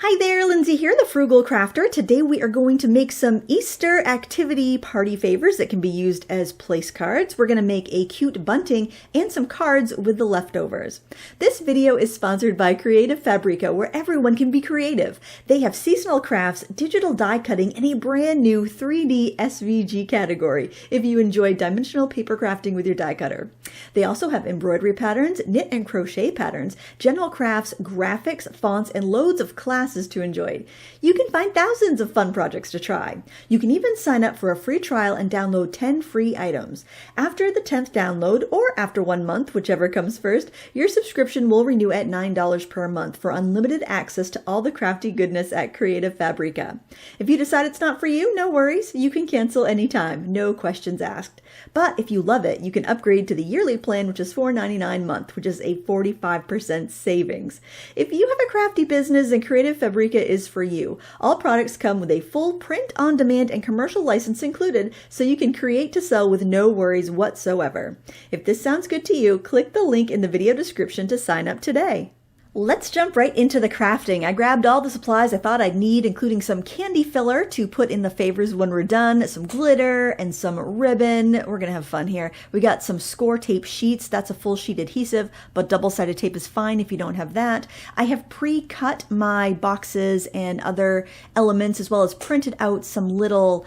Hi there, Lindsay here, the Frugal Crafter. Today we are going to make some Easter activity party favors that can be used as place cards. We're going to make a cute bunting and some cards with the leftovers. This video is sponsored by Creative Fabrica, where everyone can be creative. They have seasonal crafts, digital die cutting, and a brand new 3D SVG category if you enjoy dimensional paper crafting with your die cutter. They also have embroidery patterns, knit and crochet patterns, general crafts, graphics, fonts, and loads of classes to enjoy. You can find thousands of fun projects to try. You can even sign up for a free trial and download 10 free items. After the 10th download, or after 1 month, whichever comes first, your subscription will renew at $9 per month for unlimited access to all the crafty goodness at Creative Fabrica. If you decide it's not for you, no worries. You can cancel anytime, no questions asked. But if you love it, you can upgrade to the yearly plan, which is $4.99 a month, which is a 45% savings. If you have a crafty business, then Creative Fabrica is for you. All products come with a full print-on-demand and commercial license included, so you can create to sell with no worries whatsoever. If this sounds good to you, click the link in the video description to sign up today. Let's jump right into the crafting. I grabbed all the supplies I thought I'd need, including some candy filler to put in the favors when we're done, some glitter, and some ribbon. We're gonna have fun here. We got some score tape sheets. That's a full sheet adhesive, but double-sided tape is fine if you don't have that. I have pre-cut my boxes and other elements, as well as printed out some little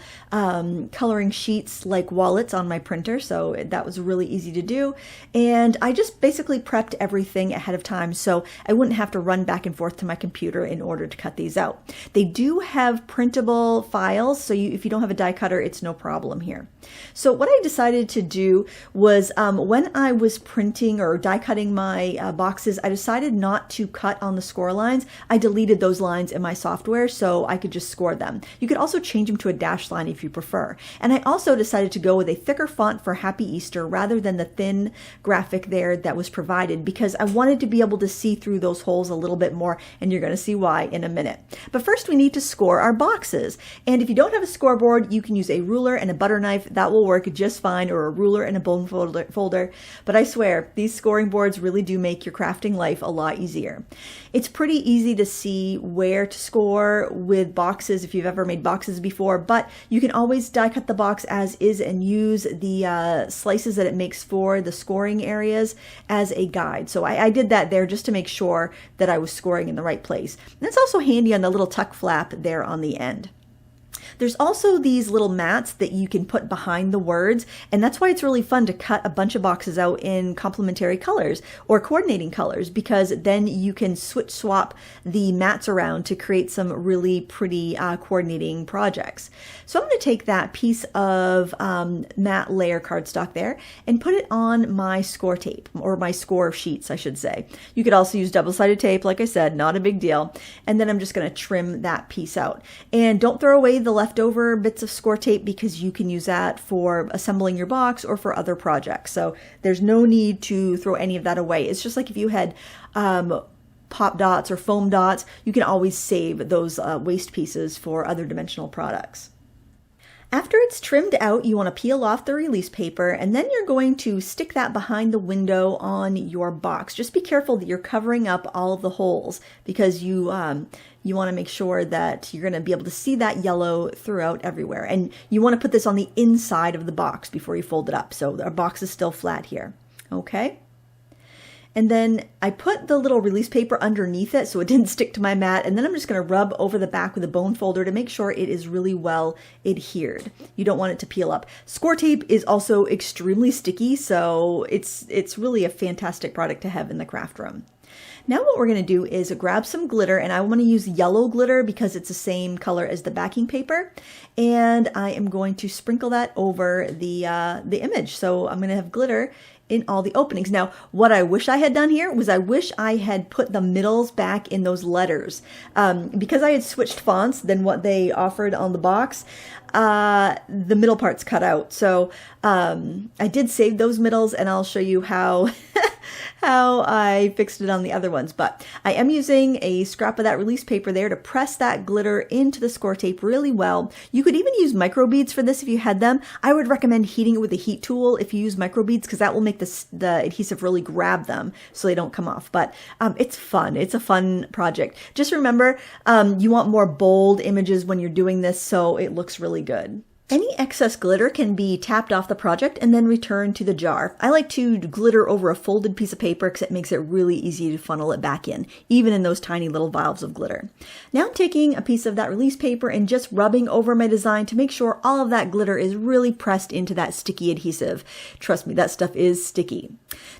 coloring sheets like wallets on my printer, so that was really easy to do. And I just basically prepped everything ahead of time, so I wouldn't have to run back and forth to my computer in order to cut these out. They do have printable files, so if you don't have a die cutter, it's no problem here. So what I decided to do was when I was printing or die cutting my boxes, I decided not to cut on the score lines. I deleted those lines in my software so I could just score them. You could also change them to a dash line if you prefer. And I also decided to go with a thicker font for Happy Easter rather than the thin graphic there that was provided, because I wanted to be able to see through those holes a little bit more, and you're going to see why in a minute. But first we need to score our boxes. And if you don't have a scoreboard, you can use a ruler and a butter knife. That will work just fine, or a ruler and a bone folder. But I swear, these scoring boards really do make your crafting life a lot easier. It's pretty easy to see where to score with boxes if you've ever made boxes before, but you can always die cut the box as is and use the slices that it makes for the scoring areas as a guide. So I did that there just to make sure that I was scoring in the right place. And it's also handy on the little tuck flap there on the end. There's also these little mats that you can put behind the words, and that's why it's really fun to cut a bunch of boxes out in complementary colors or coordinating colors, because then you can swap the mats around to create some really pretty coordinating projects. So I'm going to take that piece of matte layer cardstock there and put it on my score tape, or my score sheets, I should say. You could also use double-sided tape, like I said, not a big deal. And then I'm just going to trim that piece out. And don't throw away the leftover bits of score tape, because you can use that for assembling your box or for other projects. So there's no need to throw any of that away. It's just like if you had pop dots or foam dots, you can always save those waste pieces for other dimensional products. After it's trimmed out, you want to peel off the release paper, and then you're going to stick that behind the window on your box. Just be careful that you're covering up all of the holes, because you want to make sure that you're going to be able to see that yellow throughout everywhere. And you want to put this on the inside of the box before you fold it up, so our box is still flat here. Okay? And then I put the little release paper underneath it so it didn't stick to my mat. And then I'm just going to rub over the back with a bone folder to make sure it is really well adhered. You don't want it to peel up. Score tape is also extremely sticky, so it's really a fantastic product to have in the craft room. Now what we're going to do is grab some glitter, and I want to use yellow glitter because it's the same color as the backing paper. And I am going to sprinkle that over the image. So I'm going to have glitter in all the openings. Now, what I wish I had done here was I wish I had put the middles back in those letters. Because I had switched fonts than what they offered on the box, the middle part's cut out. So I did save those middles, and I'll show you how how I fixed it on the other ones, but I am using a scrap of that release paper there to press that glitter into the score tape really well. You could even use microbeads for this if you had them. I would recommend heating it with a heat tool if you use microbeads, because that will make the adhesive really grab them so they don't come off. But it's fun. It's a fun project. Just remember, you want more bold images when you're doing this so it looks really good. Any excess glitter can be tapped off the project and then returned to the jar. I like to glitter over a folded piece of paper because it makes it really easy to funnel it back in, even in those tiny little vials of glitter. Now I'm taking a piece of that release paper and just rubbing over my design to make sure all of that glitter is really pressed into that sticky adhesive. Trust me, that stuff is sticky.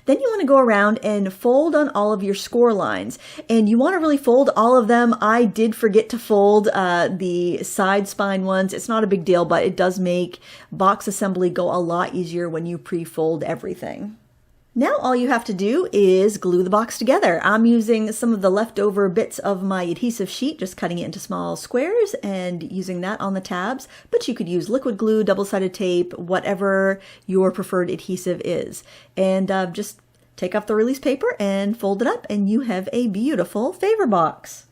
Then you want to go around and fold on all of your score lines, and you want to really fold all of them. I did forget to fold the side spine ones. It's not a big deal, but it does make box assembly go a lot easier when you pre-fold everything. Now all you have to do is glue the box together. I'm using some of the leftover bits of my adhesive sheet, just cutting it into small squares and using that on the tabs, but you could use liquid glue, double-sided tape, whatever your preferred adhesive is. And just take off the release paper and fold it up and you have a beautiful favor box.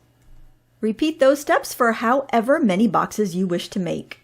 Repeat those steps for however many boxes you wish to make.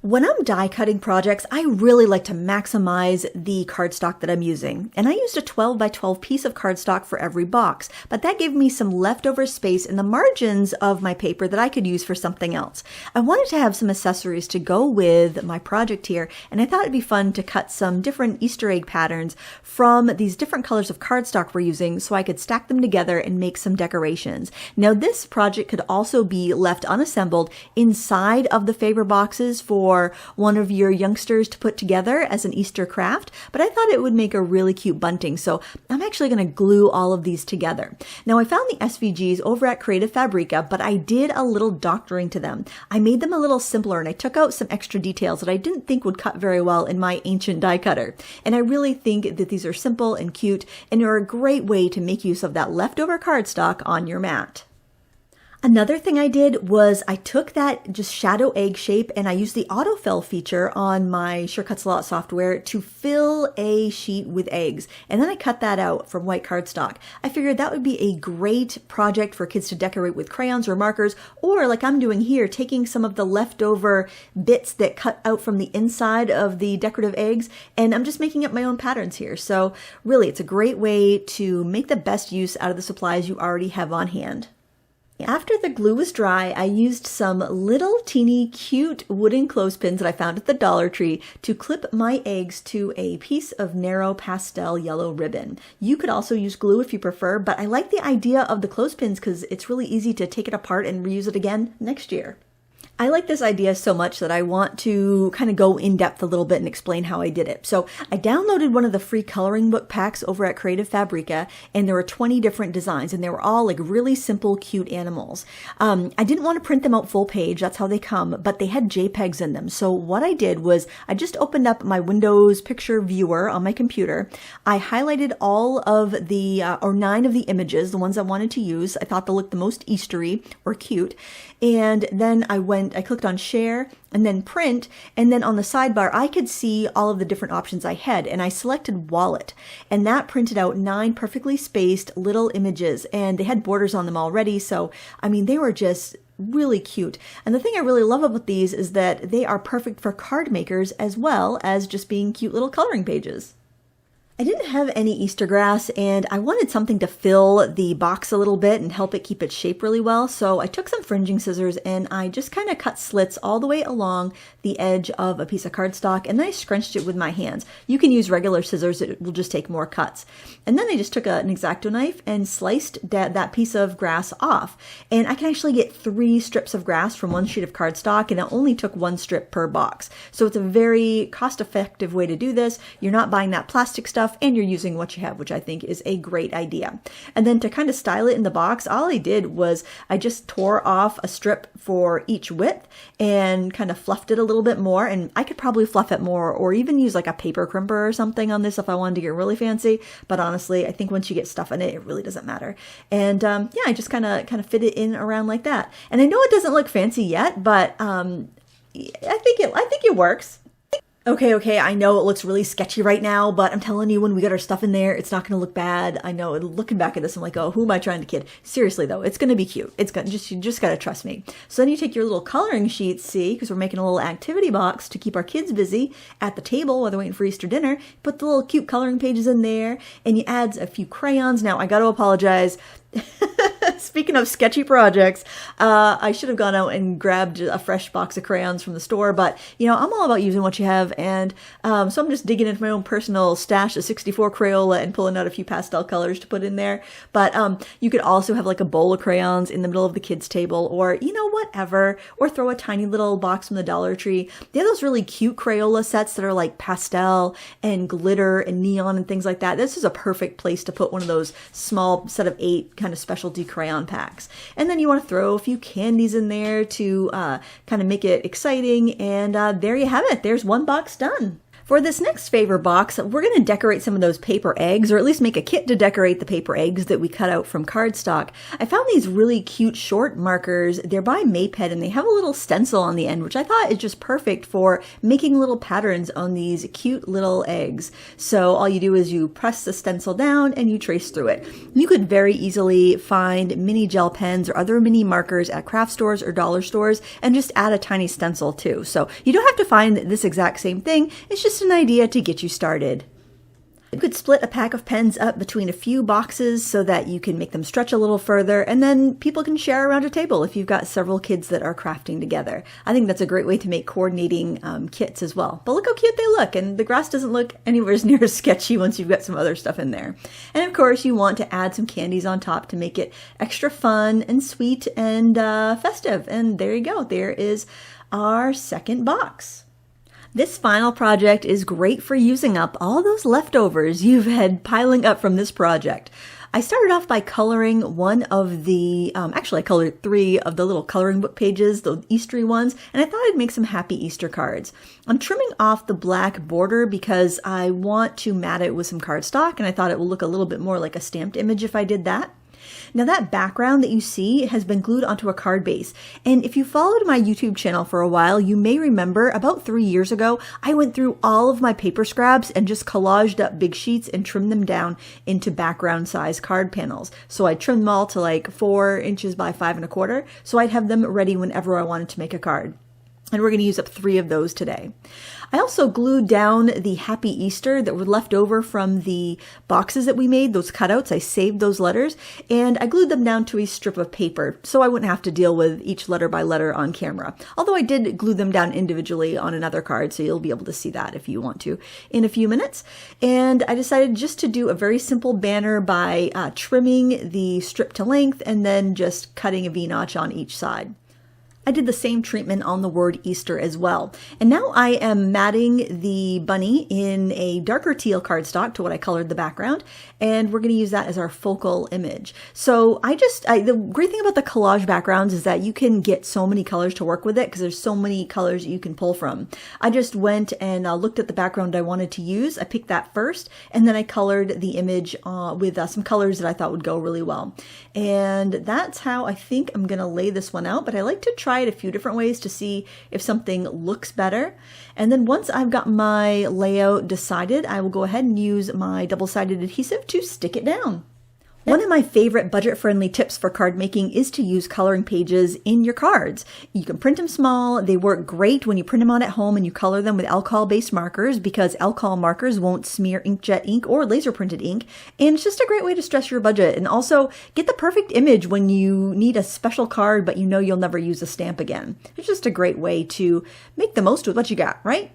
When I'm die cutting projects, I really like to maximize the cardstock that I'm using. And I used a 12 by 12 piece of cardstock for every box, but that gave me some leftover space in the margins of my paper that I could use for something else. I wanted to have some accessories to go with my project here, and I thought it'd be fun to cut some different Easter egg patterns from these different colors of cardstock we're using so I could stack them together and make some decorations. Now this project could also be left unassembled inside of the favor boxes for one of your youngsters to put together as an Easter craft, but I thought it would make a really cute bunting, so I'm actually going to glue all of these together. Now I found the SVGs over at Creative Fabrica, but I did a little doctoring to them. I made them a little simpler and I took out some extra details that I didn't think would cut very well in my ancient die cutter. And I really think that these are simple and cute and are a great way to make use of that leftover cardstock on your mat. Another thing I did was I took that just shadow egg shape and I used the autofill feature on my Sure Cuts a Lot software to fill a sheet with eggs. And then I cut that out from white cardstock. I figured that would be a great project for kids to decorate with crayons or markers, or like I'm doing here, taking some of the leftover bits that cut out from the inside of the decorative eggs, and I'm just making up my own patterns here. So really, it's a great way to make the best use out of the supplies you already have on hand. After the glue was dry, I used some little teeny cute wooden clothespins that I found at the Dollar Tree to clip my eggs to a piece of narrow pastel yellow ribbon. You could also use glue if you prefer, but I like the idea of the clothespins because it's really easy to take it apart and reuse it again next year. I like this idea so much that I want to kind of go in depth a little bit and explain how I did it. So I downloaded one of the free coloring book packs over at Creative Fabrica, and there were 20 different designs, and they were all like really simple, cute animals. I didn't want to print them out full page, that's how they come, but they had JPEGs in them. So what I did was I just opened up my Windows picture viewer on my computer. I highlighted all of the, or 9 of the images, the ones I wanted to use. I thought they looked the most Eastery or cute. And then I clicked on share and then print, and then on the sidebar I could see all of the different options I had, and I selected wallet, and that printed out 9 perfectly spaced little images, and they had borders on them already, so I mean they were just really cute. And the thing I really love about these is that they are perfect for card makers as well as just being cute little coloring pages. I didn't have any Easter grass, and I wanted something to fill the box a little bit and help it keep its shape really well, so I took some fringing scissors and I just kind of cut slits all the way along the edge of a piece of cardstock, and then I scrunched it with my hands. You can use regular scissors, it will just take more cuts. And then I just took an X-Acto knife and sliced that piece of grass off, and I can actually get 3 strips of grass from one sheet of cardstock, and it only took 1 strip per box. So it's a very cost-effective way to do this. You're not buying that plastic stuff, and you're using what you have, which I think is a great idea. And then to kind of style it in the box, all I did was I just tore off a strip for each width and kind of fluffed it a little bit more, and I could probably fluff it more or even use like a paper crimper or something on this if I wanted to get really fancy, but honestly I think once you get stuff in it, it really doesn't matter. And yeah, I just kind of fit it in around like that. And I know it doesn't look fancy yet, but I think it works. Okay, I know it looks really sketchy right now, but I'm telling you, when we get our stuff in there, it's not going to look bad. I know, looking back at this, I'm like, oh, who am I trying to kid? Seriously though, it's going to be cute. You just got to trust me. So then you take your little coloring sheets, see, because we're making a little activity box to keep our kids busy at the table while they're waiting for Easter dinner. Put the little cute coloring pages in there, and you add a few crayons. Now, I got to apologize. Speaking of sketchy projects, I should have gone out and grabbed a fresh box of crayons from the store, but you know, I'm all about using what you have, and so I'm just digging into my own personal stash of 64 Crayola and pulling out a few pastel colors to put in there. But you could also have like a bowl of crayons in the middle of the kids' table, or you know, whatever, or throw a tiny little box from the Dollar Tree. They have those really cute Crayola sets that are like pastel and glitter and neon and things like that. This is a perfect place to put one of those small set of 8 kind of specialty crayon packs. And then you want to throw a few candies in there to kind of make it exciting. And there you have it. There's one box done. For this next favor box, we're going to decorate some of those paper eggs, or at least make a kit to decorate the paper eggs that we cut out from cardstock. I found these really cute short markers. They're by Maped, and they have a little stencil on the end, which I thought is just perfect for making little patterns on these cute little eggs. So all you do is you press the stencil down and you trace through it. You could very easily find mini gel pens or other mini markers at craft stores or dollar stores and just add a tiny stencil too. So you don't have to find this exact same thing. It's just an idea to get you started. You could split a pack of pens up between a few boxes so that you can make them stretch a little further, and then people can share around a table if you've got several kids that are crafting together. I think that's a great way to make coordinating kits as well. But look how cute they look, and the grass doesn't look anywhere as near as sketchy once you've got some other stuff in there. And of course, you want to add some candies on top to make it extra fun and sweet and festive. And there you go. There is our second box. This final project is great for using up all those leftovers you've had piling up from this project. I started off by coloring one of the, actually I colored 3 of the little coloring book pages, the Eastery ones, and I thought I'd make some happy Easter cards. I'm trimming off the black border because I want to mat it with some cardstock, and I thought it will look a little bit more like a stamped image if I did that. Now that background that you see has been glued onto a card base, and if you followed my YouTube channel for a while, you may remember about 3 years ago, I went through all of my paper scraps and just collaged up big sheets and trimmed them down into background size card panels. So I trimmed them all to like 4 inches by 5 1/4, so I'd have them ready whenever I wanted to make a card. And we're going to use up 3 of those today. I also glued down the Happy Easter that were left over from the boxes that we made, those cutouts. I saved those letters, and I glued them down to a strip of paper so I wouldn't have to deal with each letter by letter on camera. Although I did glue them down individually on another card, so you'll be able to see that if you want to in a few minutes. And I decided just to do a very simple banner by trimming the strip to length and then just cutting a V-notch on each side. I did the same treatment on the word Easter as well. And now I am matting the bunny in a darker teal cardstock to what I colored the background, and we're going to use that as our focal image. So the great thing about the collage backgrounds is that you can get so many colors to work with it because there's so many colors you can pull from. I just went and looked at the background I wanted to use. I picked that first, and then I colored the image with some colors that I thought would go really well. And that's how I think I'm going to lay this one out, but I like to try it a few different ways to see if something looks better. And then once I've got my layout decided, I will go ahead and use my double-sided adhesive to stick it down. One of my favorite budget-friendly tips for card making is to use coloring pages in your cards. You can print them small. They work great when you print them out at home and you color them with alcohol-based markers because alcohol markers won't smear inkjet ink or laser printed ink. And it's just a great way to stress your budget and also get the perfect image when you need a special card but you know you'll never use a stamp again. It's just a great way to make the most with what you got, right?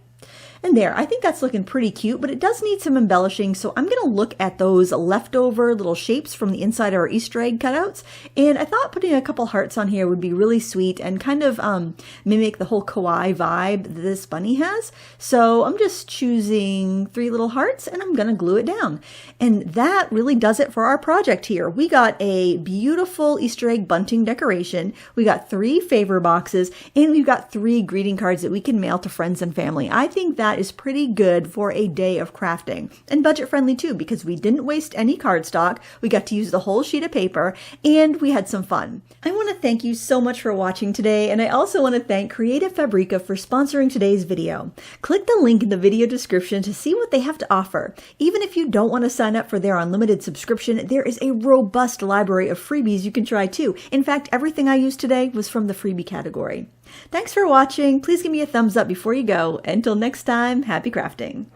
And there, I think that's looking pretty cute, but it does need some embellishing. So I'm going to look at those leftover little shapes from the inside of our Easter egg cutouts. And I thought putting a couple hearts on here would be really sweet and kind of mimic the whole kawaii vibe that this bunny has. So I'm just choosing 3 little hearts and I'm going to glue it down. And that really does it for our project here. We got a beautiful Easter egg bunting decoration. We got 3 favor boxes and we've got 3 greeting cards that we can mail to friends and family. I think that that is pretty good for a day of crafting. And budget friendly too, because we didn't waste any cardstock, we got to use the whole sheet of paper, and we had some fun. I want to thank you so much for watching today, and I also want to thank Creative Fabrica for sponsoring today's video. Click the link in the video description to see what they have to offer. Even if you don't want to sign up for their unlimited subscription, there is a robust library of freebies you can try too. In fact, everything I used today was from the freebie category. Thanks for watching. Please give me a thumbs up before you go. Until next time, happy crafting.